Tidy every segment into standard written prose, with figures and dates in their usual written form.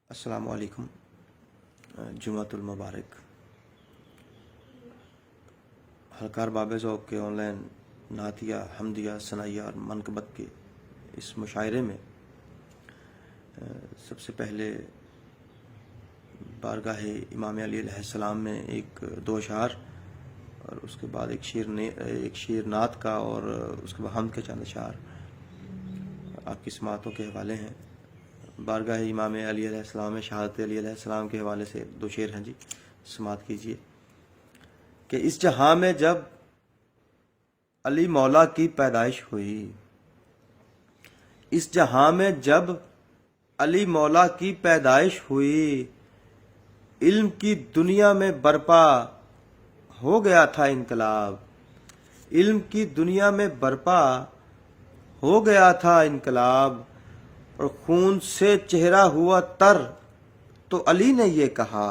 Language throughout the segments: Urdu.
السلام علیکم، جمعۃ المبارک۔ ہلکار باب ذوق کے آن لائن نعتیہ، حمدیہ، ثنائیہ اور منقبت کے اس مشاعرے میں سب سے پہلے بارگاہ امام علی علیہ السلام میں دو اشعار اور اس کے بعد ایک شعر نعت کا اور اس کے بعد حمد کے چند اشعار آپ کی سماعتوں کے حوالے ہیں۔ بارگاہ امام علی علیہ السلام میں شہادت علی علیہ السلام کے حوالے سے دو شعر ہیں، سماعت کیجیے کہ اس جہاں میں جب علی مولا کی پیدائش ہوئی، اس جہاں میں جب علی مولا کی پیدائش ہوئی، علم کی دنیا میں برپا ہو گیا تھا انقلاب، علم کی دنیا میں برپا ہو گیا تھا انقلاب، اور خون سے چہرہ ہوا تر تو علی نے یہ کہا،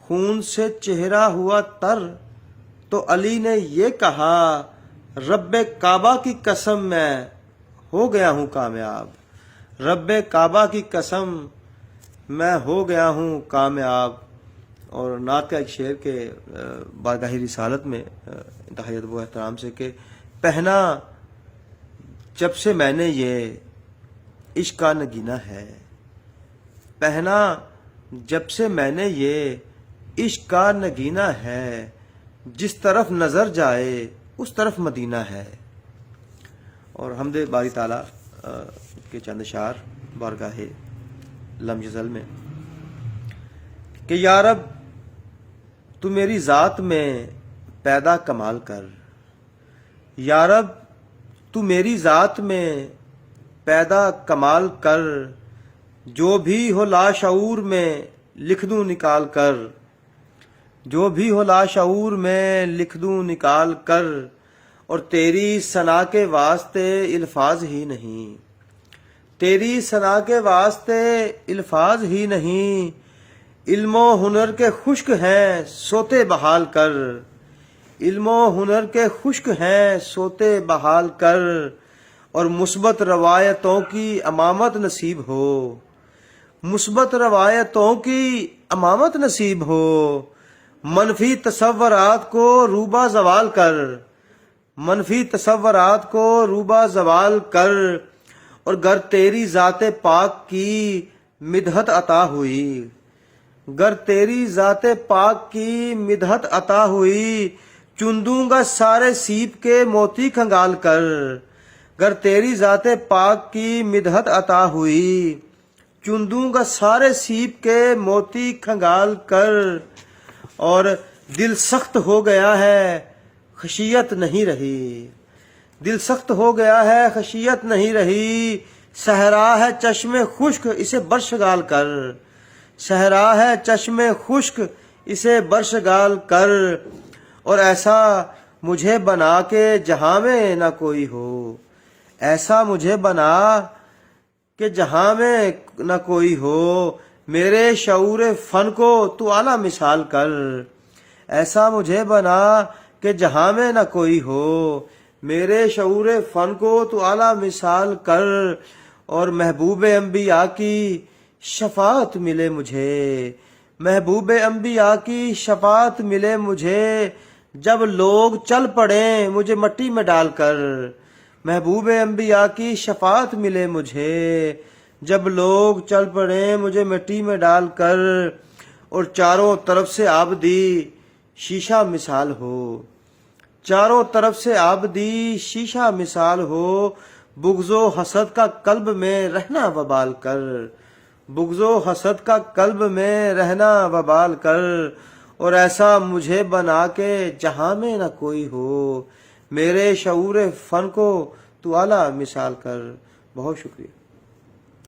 خون سے چہرہ ہوا تر تو علی نے یہ کہا، رب کعبہ کی قسم میں ہو گیا ہوں کامیاب، رب کعبہ کی قسم میں ہو گیا ہوں کامیاب۔ اور نعت کا ایک شعر کے بارگاہ رسالت میں انتہائی ادب و احترام سے کہ پہنا جب سے میں نے یہ عشق کا نگینہ ہے، پہنا جب سے میں نے یہ عشق کا نگینہ ہے، جس طرف نظر جائے اس طرف مدینہ ہے۔ اور حمد باری تعالیٰ کے چند اشعار بارگاہ لم یزل میں کہ یا رب تو میری ذات میں پیدا کمال کر، یا رب تو میری ذات میں پیدا کمال کر، جو بھی ہو لاشعور میں لکھ دوں نکال کر، جو بھی ہو لاشعور میں لکھ دوں نکال کر، اور تیری ثنا کے واسطے الفاظ ہی نہیں، تیری ثنا کے واسطے الفاظ ہی نہیں، علم و ہنر کے خشک ہیں سوتے بحال کر، علم و ہنر کے خشک ہیں سوتے بحال کر، اور مثبت روایتوں کی امامت نصیب ہو، مثبت روایتوں کی امامت نصیب ہو، منفی تصورات کو روبہ زوال کر، منفی تصورات کو روبہ زوال کر، اور گر تیری ذات پاک کی مدحت عطا ہوئی، گر تیری ذات پاک کی مدحت عطا ہوئی، چن دوں گا سارے سیب کے موتی کھنگال کر، گر تیری ذات پاک کی مدحت عطا ہوئی، چن دوں گا سارے سیب کے موتی کھنگال کر، اور دل سخت ہو گیا ہے خشیت نہیں رہی، دل سخت ہو گیا ہے خشیت نہیں رہی، صحرا ہے چشم خشک اسے برشگال کر، صحرا ہے چشم خشک اسے برشگال کر، اور ایسا مجھے بنا کہ جہاں میں نہ کوئی ہو، ایسا مجھے بنا کہ جہاں میں نہ کوئی ہو، میرے شعور فن کو تو اعلیٰ مثال کر، ایسا مجھے بنا کہ جہاں میں نہ کوئی ہو، میرے شعور فن کو تو اعلیٰ مثال کر، اور محبوب انبیاء کی شفاعت ملے مجھے، محبوب انبیاء کی شفاعت ملے مجھے، جب لوگ چل پڑیں مجھے مٹی میں ڈال کر، محبوب انبیاء کی شفاعت ملے مجھے، جب لوگ چل پڑیں مجھے مٹی میں ڈال کر، اور چاروں طرف سے آبدی شیشہ مثال ہو، چاروں طرف سے آبدی شیشہ مثال ہو، بغض و حسد کا قلب میں رہنا وبال کر، بغض و حسد کا قلب میں رہنا وبال کر، اور ایسا مجھے بنا کہ جہاں میں نہ کوئی ہو، میرے شعور فن کو تو اعلیٰ مثال کر۔ بہت شکریہ۔